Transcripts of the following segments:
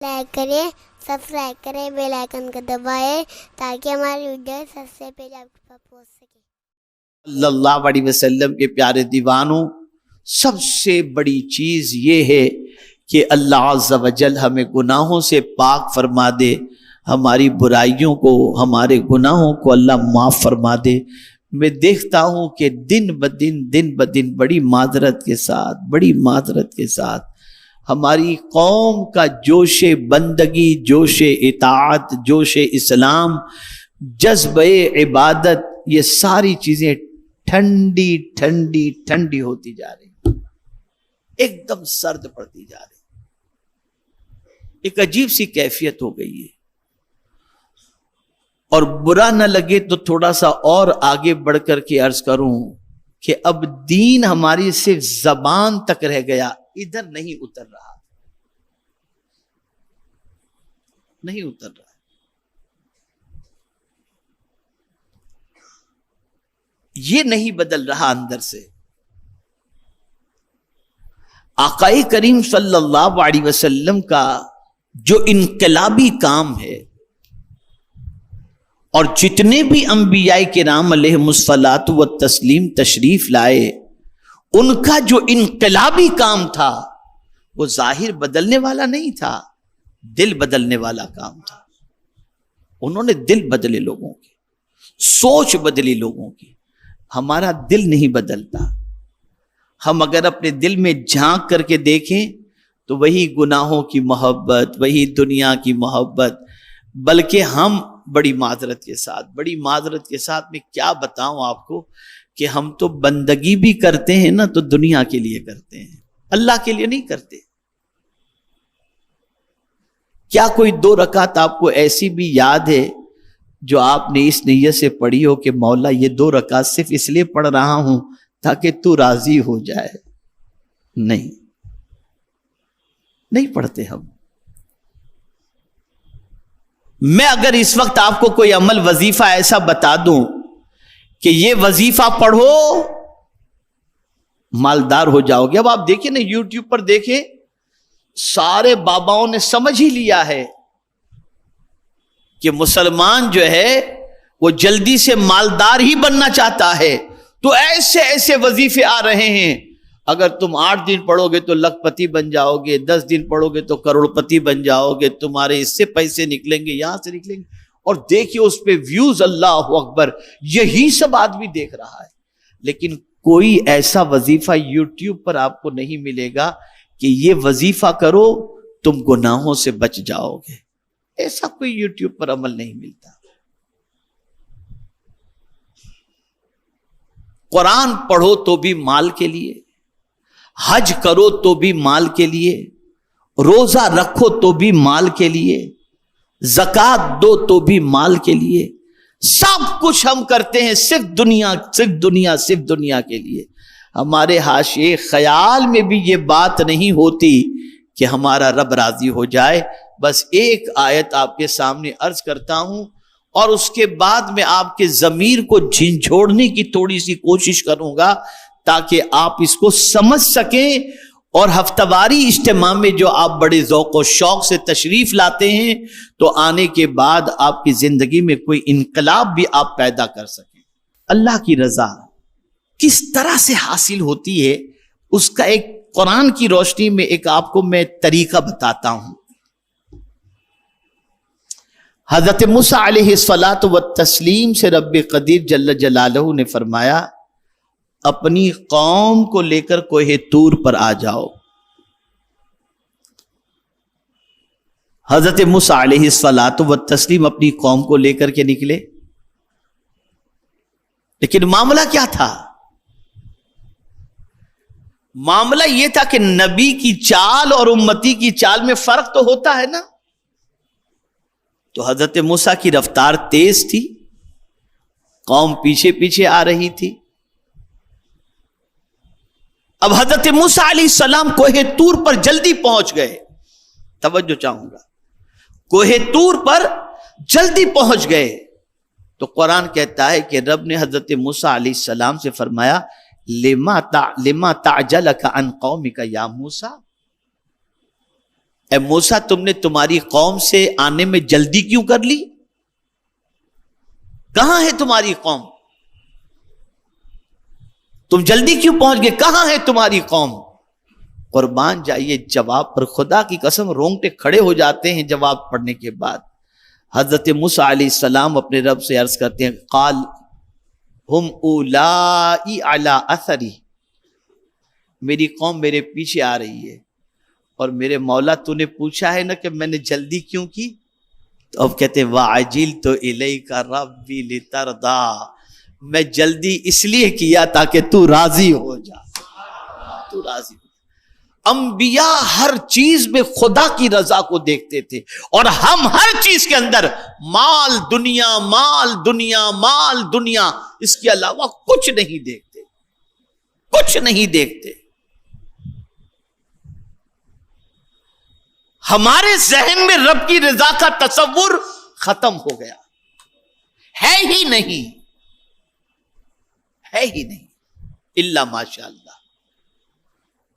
Like کریں، subscribe کریں، bell icon کو دبائیں تاکہ ہماری ویڈیو سب سے پہلے آپ کے پاس پہنچ سکے۔ صلی اللہ علیہ وسلم کے پیارے دیوانوں، سب سے بڑی چیز یہ ہے کہ اللہ عز و جل ہمیں گناہوں سے پاک فرما دے، ہماری برائیوں کو، ہمارے گناہوں کو اللہ معاف فرما دے۔ میں دیکھتا ہوں کہ دن بدن بڑی معذرت کے ساتھ ہماری قوم کا جوش بندگی، جوش اطاعت، جوش اسلام، جذبہ عبادت، یہ ساری چیزیں ٹھنڈی ہوتی جا رہی، ایک دم سرد پڑتی جا رہی، ایک عجیب سی کیفیت ہو گئی ہے۔ اور برا نہ لگے تو تھوڑا سا اور آگے بڑھ کر کے عرض کروں کہ اب دین ہماری صرف زبان تک رہ گیا، ادھر نہیں اتر رہا، یہ نہیں بدل رہا اندر سے۔ آقا کریم صلی اللہ علیہ وسلم کا جو انقلابی کام ہے، اور جتنے بھی انبیاء کرام علیہم الصلاۃ والتسلیم تشریف لائے، ان کا جو انقلابی کام تھا وہ ظاہر بدلنے والا نہیں تھا، دل بدلنے والا کام تھا۔ انہوں نے دل بدلے لوگوں کے، سوچ بدلی لوگوں کی۔ ہمارا دل نہیں بدلتا۔ ہم اگر اپنے دل میں جھانک کر کے دیکھیں تو وہی گناہوں کی محبت، وہی دنیا کی محبت، بلکہ ہم بڑی معذرت کے ساتھ میں کیا بتاؤں آپ کو کہ ہم تو بندگی بھی کرتے ہیں نا تو دنیا کے لیے کرتے ہیں، اللہ کے لیے نہیں کرتے۔ کیا کوئی 2 رکعت آپ کو ایسی بھی یاد ہے جو آپ نے اس نیت سے پڑھی ہو کہ مولا یہ 2 رکعت صرف اس لیے پڑھ رہا ہوں تاکہ تو راضی ہو جائے؟ نہیں پڑھتے ہم۔ میں اگر اس وقت آپ کو کوئی عمل، وظیفہ ایسا بتا دوں کہ یہ وظیفہ پڑھو مالدار ہو جاؤ گے۔ اب آپ دیکھیں نا، یوٹیوب پر دیکھیں، سارے باباؤں نے سمجھ ہی لیا ہے کہ مسلمان جو ہے وہ جلدی سے مالدار ہی بننا چاہتا ہے، تو ایسے وظیفے آ رہے ہیں، اگر تم 8 دن پڑھو گے تو لکھ پتی بن جاؤ گے، 10 دن پڑھو گے تو کروڑ پتی بن جاؤ گے، تمہارے اس سے پیسے نکلیں گے، یہاں سے نکلیں گے۔ اور دیکھیے اس پہ ویوز، اللہ اکبر، یہی سب آدمی دیکھ رہا ہے۔ لیکن کوئی ایسا وظیفہ یوٹیوب پر آپ کو نہیں ملے گا کہ یہ وظیفہ کرو تم گناہوں سے بچ جاؤ گے، ایسا کوئی یوٹیوب پر عمل نہیں ملتا۔ قرآن پڑھو تو بھی مال کے لیے، حج کرو تو بھی مال کے لیے، روزہ رکھو تو بھی مال کے لیے، زکوٰۃ دو تو بھی مال کے لیے، سب کچھ ہم کرتے ہیں صرف دنیا کے لیے۔ ہمارے حاشیے خیال میں بھی یہ بات نہیں ہوتی کہ ہمارا رب راضی ہو جائے۔ بس ایک آیت آپ کے سامنے عرض کرتا ہوں، اور اس کے بعد میں آپ کے ضمیر کو جھنجھوڑنے کی تھوڑی سی کوشش کروں گا تاکہ آپ اس کو سمجھ سکیں، اور ہفتہ واری اجتماع میں جو آپ بڑے ذوق و شوق سے تشریف لاتے ہیں تو آنے کے بعد آپ کی زندگی میں کوئی انقلاب بھی آپ پیدا کر سکیں۔ اللہ کی رضا کس طرح سے حاصل ہوتی ہے، اس کا ایک قرآن کی روشنی میں ایک آپ کو میں طریقہ بتاتا ہوں۔ حضرت موسیٰ علیہ الصلاۃ والتسلیم سے رب قدیر جل جلالہ نے فرمایا، اپنی قوم کو لے کر کوہ طور پر آ جاؤ۔ حضرت موسیٰ علیہ الصلاۃ والتسلیم اپنی قوم کو لے کر کے نکلے، لیکن معاملہ کیا تھا؟ معاملہ یہ تھا کہ نبی کی چال اور امتی کی چال میں فرق تو ہوتا ہے نا۔ تو حضرت موسیٰ کی رفتار تیز تھی، قوم پیچھے آ رہی تھی۔ اب حضرت موسیٰ علیہ السلام کوہ طور پر جلدی پہنچ گئے، توجہ چاہوں گا، کوہ طور پر جلدی پہنچ گئے تو قرآن کہتا ہے کہ رب نے حضرت موسیٰ علیہ السلام سے فرمایا، لما تعجلک عن قومک یا موسیٰ، اے موسیٰ تم نے تمہاری قوم سے آنے میں جلدی کیوں کر لی؟ کہاں ہے تمہاری قوم؟ تم جلدی کیوں پہنچ گئے؟ کہاں ہے تمہاری قوم؟ قربان جائیے جواب پر، خدا کی قسم رونگٹے کھڑے ہو جاتے ہیں جواب پڑھنے کے بعد۔ حضرت موسیٰ علیہ السلام اپنے رب سے عرض کرتے ہیں قال ہم اولائی علی اثری، میری قوم میرے پیچھے آ رہی ہے، اور میرے مولا تو نے پوچھا ہے نا کہ میں نے جلدی کیوں کی؟ تو اب کہتے ہیں وَعَجِلْتُ إِلَيْكَ رَبِّي لِتَرْضَىٰ، میں جلدی اس لیے کیا تاکہ تو راضی ہو جا، تو راضی ہو۔ انبیاء ہر چیز میں خدا کی رضا کو دیکھتے تھے، اور ہم ہر چیز کے اندر مال دنیا مال دنیا مال دنیا، اس کے علاوہ کچھ نہیں دیکھتے، کچھ نہیں دیکھتے۔ ہمارے ذہن میں رب کی رضا کا تصور ختم ہو گیا، ہے ہی نہیں، ہے ہی نہیں، الا ماشاء اللہ۔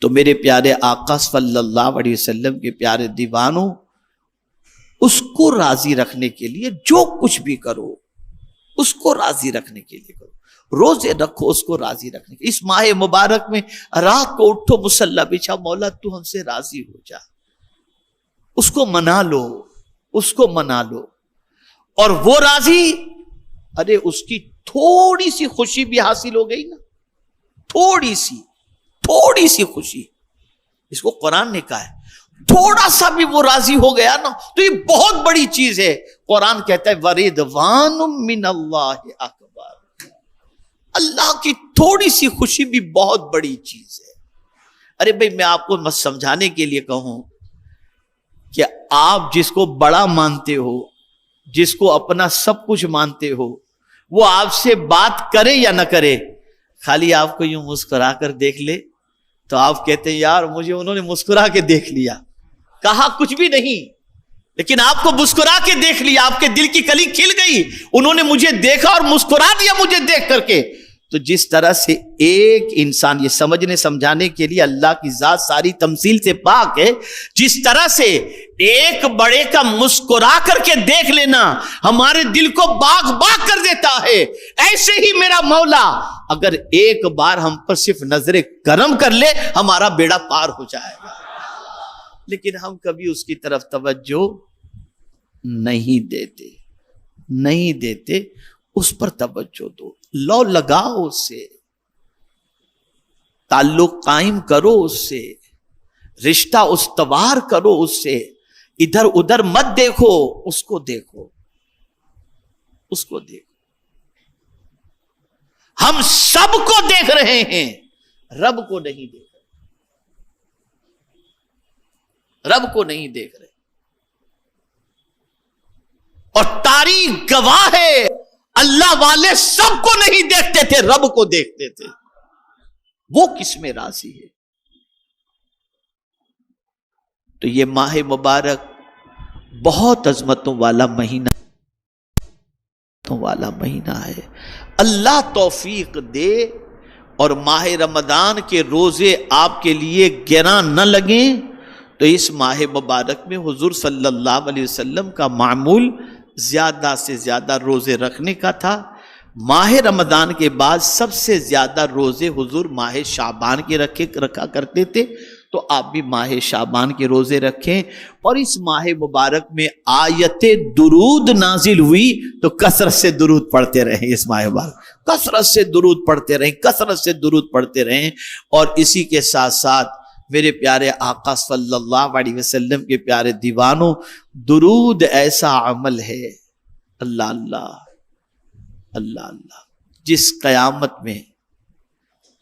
تو میرے پیارے آقا صلی اللہ علیہ وسلم کے پیارے دیوانوں، اس کو راضی رکھنے کے لیے جو کچھ بھی کرو، اس کو راضی رکھنے کے لیے کرو، روزے رکھو اس کو راضی رکھنے کے۔ اس ماہ مبارک میں رات کو اٹھو مصلی بچھا، مولا تو ہم سے راضی ہو جا، اس کو منا لو، اس کو منا لو، اور وہ راضی، ارے اس کی تھوڑی سی خوشی بھی حاصل ہو گئی نا، تھوڑی سی خوشی، اس کو قرآن نے کہا ہے، تھوڑا سا بھی وہ راضی ہو گیا نا تو یہ بہت بڑی چیز ہے۔ قرآن کہتا ہے وَرِضْوَانٌ مِّنَ اللَّهِ اکبر، اللہ کی تھوڑی سی خوشی بھی بہت بڑی چیز ہے۔ ارے بھئی میں آپ کو سمجھانے کے لیے کہوں کہ آپ جس کو بڑا مانتے ہو، جس کو اپنا سب کچھ مانتے ہو، وہ آپ سے بات کرے یا نہ کرے، خالی آپ کو یوں مسکرا کر دیکھ لے تو آپ کہتے ہیں یار مجھے انہوں نے مسکرا کے دیکھ لیا، کہا کچھ بھی نہیں، لیکن آپ کو مسکرا کے دیکھ لیا، آپ کے دل کی کلی کھل گئی، انہوں نے مجھے دیکھا اور مسکرا دیا مجھے دیکھ کر کے۔ تو جس طرح سے ایک انسان، یہ سمجھنے سمجھانے کے لیے اللہ کی ذات ساری تمثیل سے پاک ہے، جس طرح سے ایک بڑے کا مسکرا کر کے دیکھ لینا ہمارے دل کو باغ باغ کر دیتا ہے، ایسے ہی میرا مولا اگر ایک بار ہم پر صرف نظر کرم کر لے ہمارا بیڑا پار ہو جائے گا۔ لیکن ہم کبھی اس کی طرف توجہ نہیں دیتے، اس پر توجہ دو، لو لگاؤ اس سے، تعلق قائم کرو اس سے، رشتہ استوار کرو اس سے، ادھر ادھر مت دیکھو، اس کو دیکھو، اس کو دیکھو۔ ہم سب کو دیکھ رہے ہیں، رب کو نہیں دیکھ رہے، رب کو نہیں دیکھ رہے، اور تاریخ گواہ ہے اللہ والے سب کو نہیں دیکھتے تھے، رب کو دیکھتے تھے، وہ کس میں راضی ہے۔ تو یہ ماہ مبارک بہت عظمتوں والا مہینہ ہے، اللہ توفیق دے اور ماہ رمضان کے روزے آپ کے لیے گراں نہ لگیں تو اس ماہ مبارک میں حضور صلی اللہ علیہ وسلم کا معمول زیادہ سے زیادہ روزے رکھنے کا تھا۔ ماہ رمضان کے بعد سب سے زیادہ روزے حضور ماہ شعبان کے رکھا کرتے تھے، تو آپ بھی ماہ شعبان کے روزے رکھیں، اور اس ماہ مبارک میں آیت درود نازل ہوئی تو کثرت سے درود پڑھتے رہیں، اس ماہ مبارک کثرت سے درود پڑھتے رہیں، کثرت سے درود پڑھتے رہیں۔ اور اسی کے ساتھ ساتھ میرے پیارے آقا صلی اللہ علیہ وسلم کے پیارے دیوانوں، درود ایسا عمل ہے، اللہ اللہ اللہ اللہ، جس قیامت میں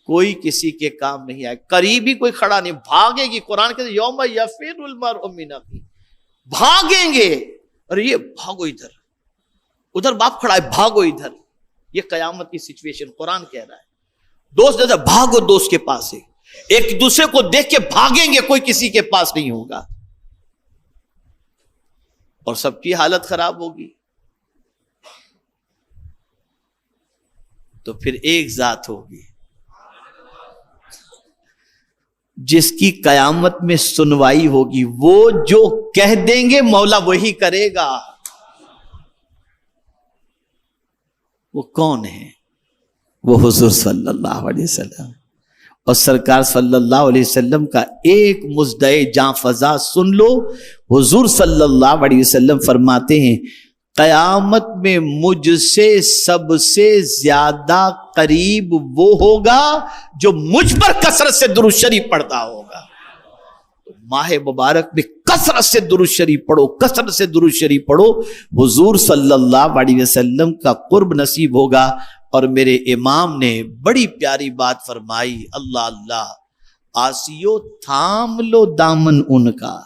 کوئی کسی کے کام نہیں آئے، قریب ہی کوئی کھڑا نہیں، بھاگے گی، قرآن کہتے ہیں یوم یفر المرء من اخیہ، بھاگیں گے، ارے یہ بھاگو ادھر باپ کھڑا ہے، بھاگو ادھر، یہ قیامت کی سچویشن قرآن کہہ رہا ہے۔ دوست جیسا بھاگو دوست کے پاس ہے، ایک دوسرے کو دیکھ کے بھاگیں گے، کوئی کسی کے پاس نہیں ہوگا، اور سب کی حالت خراب ہوگی۔ تو پھر ایک ذات ہوگی جس کی قیامت میں سنوائی ہوگی، وہ جو کہہ دیں گے مولا وہی کرے گا۔ وہ کون ہے؟ وہ حضور صلی اللہ علیہ وسلم۔ اور سرکار صلی اللہ علیہ وسلم کا ایک مزدع جاں فضا سن لو، حضور صلی اللہ علیہ وسلم فرماتے ہیں قیامت میں مجھ سے سب سے زیادہ قریب وہ ہوگا جو مجھ پر کثرت سے درود شریف پڑھتا ہوگا۔ ماہ مبارک میں کثرت سے درود شریف پڑھو، کثرت سے درود شریف پڑھو، حضور صلی اللہ علیہ وسلم کا قرب نصیب ہوگا۔ اور میرے امام نے بڑی پیاری بات فرمائی، اللہ اللہ، آسیو تھام لو دامن ان کا،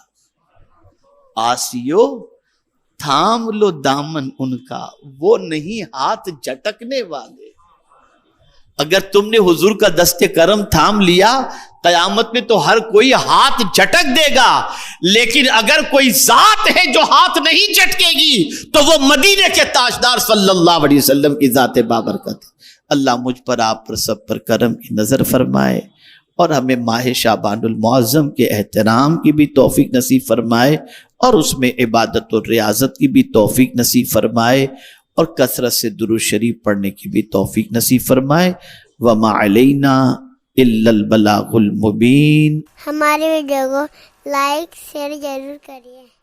آسیو تھام لو دامن ان کا، وہ نہیں ہاتھ جھٹکنے والے۔ اگر تم نے حضور کا دست کرم تھام لیا، قیامت میں تو ہر کوئی ہاتھ جھٹک دے گا، لیکن اگر کوئی ذات ہے جو ہاتھ نہیں جھٹکے گی تو وہ مدینے کے تاجدار صلی اللہ علیہ وسلم کی ذات بابرکت ہے۔ اللہ مجھ پر، آپ پر، سب پر کرم کی نظر فرمائے، اور ہمیں ماہ شعبان المعظم کے احترام کی بھی توفیق نصیب فرمائے، اور اس میں عبادت و ریاضت کی بھی توفیق نصیب فرمائے، اور کثرت سے درود شریف پڑھنے کی بھی توفیق نصیب فرمائے۔ وما علینا الا البلاغ المبین۔ ہمارے ویڈیو کو لائک شیئر ضرور کریے۔